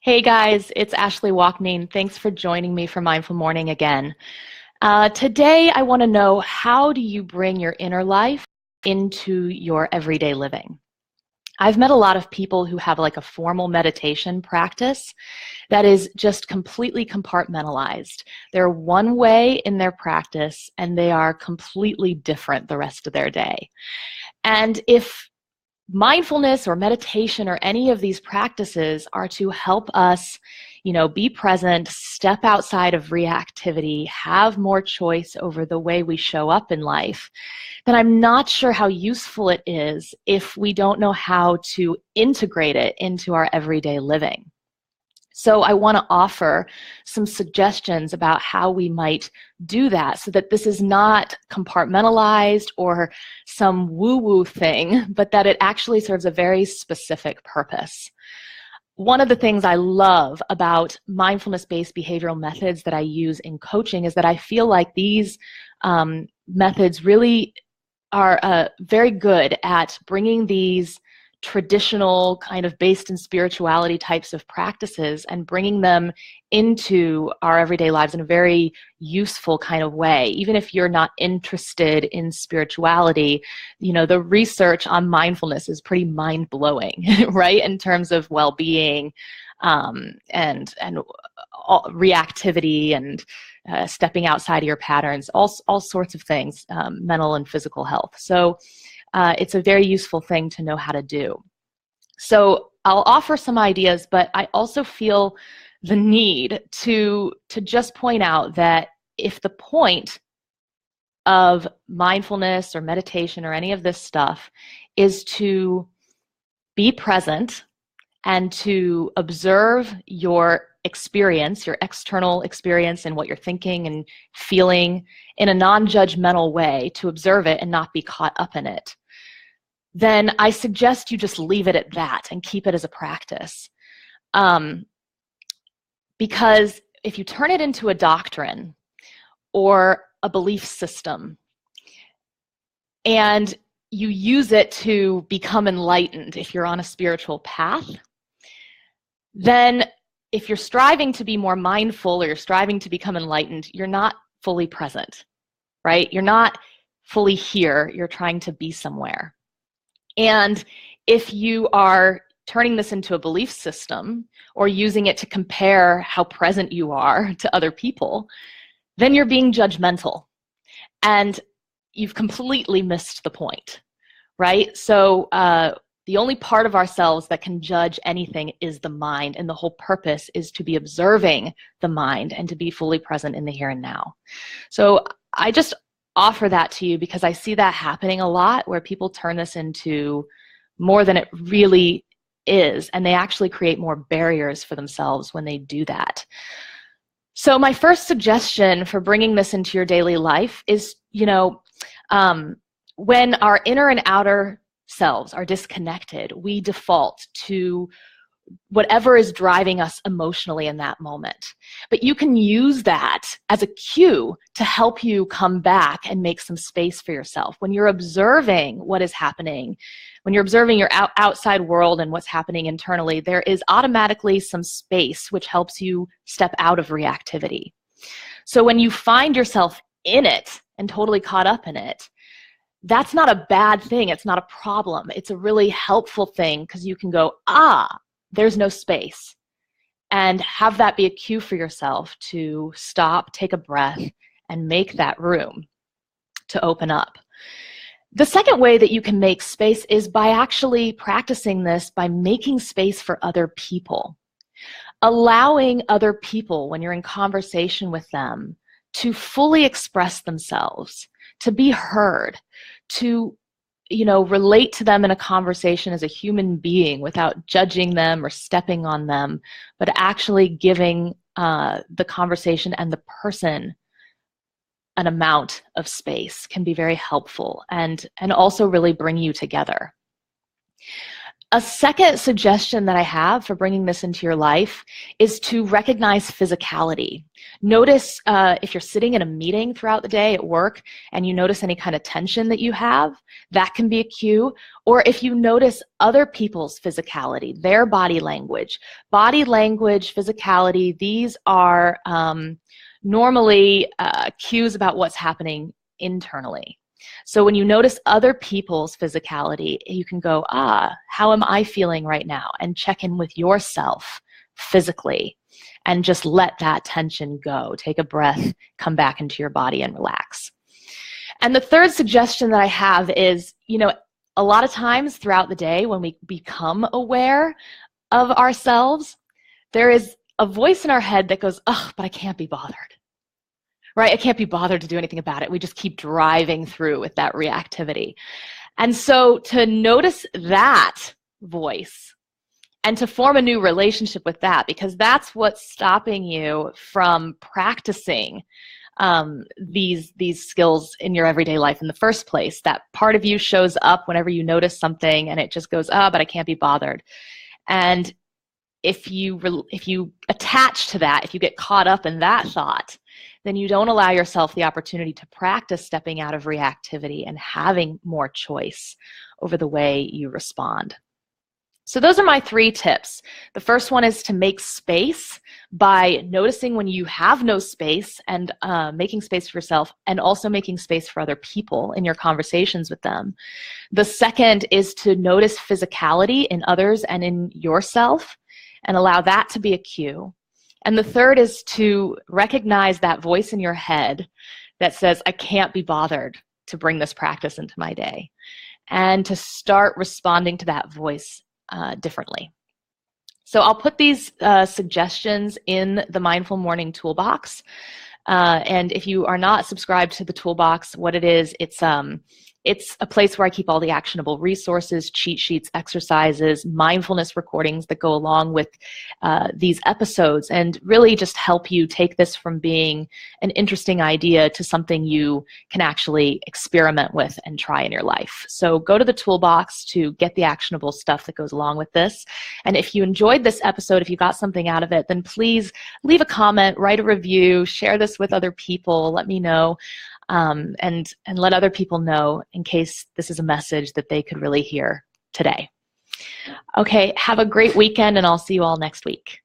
Hey guys, it's Ashley Walkneen. Thanks for joining me for Mindful Morning again. Today I want to know, how do you bring your inner life into your everyday living? I've met a lot of people who have like a formal meditation practice that is just completely compartmentalized. They're one way in their practice and they are completely different the rest of their day. And if mindfulness or meditation or any of these practices are to help us, be present, step outside of reactivity, have more choice over the way we show up in life, then I'm not sure how useful it is if we don't know how to integrate it into our everyday living. So I want to offer some suggestions about how we might do that so that this is not compartmentalized or some woo-woo thing, but that it actually serves a very specific purpose. One of the things I love about mindfulness-based behavioral methods that I use in coaching is that I feel like these methods really are very good at bringing these traditional kind of based in spirituality types of practices and bringing them into our everyday lives in a very useful kind of way. Even if you're not interested in spirituality, the research on mindfulness is pretty mind-blowing, right? In terms of well-being and reactivity and stepping outside of your patterns, all sorts of things, mental and physical health. So it's a very useful thing to know how to do. So I'll offer some ideas, but I also feel the need to just point out that if the point of mindfulness or meditation or any of this stuff is to be present and to observe your experience, your external experience and what you're thinking and feeling in a non-judgmental way, to observe it and not be caught up in it, then I suggest you just leave it at that and keep it as a practice. Because if you turn it into a doctrine or a belief system and you use it to become enlightened, if you're on a spiritual path, then if you're striving to be more mindful or you're striving to become enlightened, you're not fully present, right? You're not fully here. You're trying to be somewhere. And if you are turning this into a belief system or using it to compare how present you are to other people, then you're being judgmental and you've completely missed the point, right? So the only part of ourselves that can judge anything is the mind, and the whole purpose is to be observing the mind and to be fully present in the here and now. So I just offer that to you because I see that happening a lot, where people turn this into more than it really is, and they actually create more barriers for themselves when they do that. So my first suggestion for bringing this into your daily life is, when our inner and outer selves are disconnected, we default to whatever is driving us emotionally in that moment. But you can use that as a cue to help you come back and make some space for yourself. When you're observing what is happening, when you're observing your outside world and what's happening internally, there is automatically some space which helps you step out of reactivity. So when you find yourself in it and totally caught up in it, that's not a bad thing. It's not a problem. It's a really helpful thing because you can go, there's no space, and have that be a cue for yourself to stop, take a breath, and make that room to open up. The second way that you can make space is by actually practicing this by making space for other people. Allowing other people, when you're in conversation with them, to fully express themselves, to be heard, to relate to them in a conversation as a human being without judging them or stepping on them, but actually giving the conversation and the person an amount of space can be very helpful and also really bring you together. A second suggestion that I have for bringing this into your life is to recognize physicality. Notice if you're sitting in a meeting throughout the day at work and you notice any kind of tension that you have, that can be a cue. Or if you notice other people's physicality, their body language, physicality, these are normally cues about what's happening internally. So when you notice other people's physicality, you can go, how am I feeling right now? And check in with yourself physically and just let that tension go. Take a breath, come back into your body and relax. And the third suggestion that I have is, a lot of times throughout the day when we become aware of ourselves, there is a voice in our head that goes, but I can't be bothered. Right? I can't be bothered to do anything about it. We just keep driving through with that reactivity. And so to notice that voice and to form a new relationship with that, because that's what's stopping you from practicing these skills in your everyday life in the first place. That part of you shows up whenever you notice something and it just goes, but I can't be bothered. And if you attach to that, if you get caught up in that thought, then you don't allow yourself the opportunity to practice stepping out of reactivity and having more choice over the way you respond. So those are my 3 tips. The first one is to make space by noticing when you have no space and making space for yourself, and also making space for other people in your conversations with them. The second is to notice physicality in others and in yourself and allow that to be a cue. And the third is to recognize that voice in your head that says, I can't be bothered to bring this practice into my day, and to start responding to that voice differently. So I'll put these suggestions in the Mindful Morning Toolbox. And if you are not subscribed to the Toolbox, what it is, it's a place where I keep all the actionable resources, cheat sheets, exercises, mindfulness recordings that go along with these episodes, and really just help you take this from being an interesting idea to something you can actually experiment with and try in your life. So go to the Toolbox to get the actionable stuff that goes along with this. And if you enjoyed this episode, if you got something out of it, then please leave a comment, write a review, share this with other people, let me know. And let other people know in case this is a message that they could really hear today. Okay, have a great weekend, and I'll see you all next week.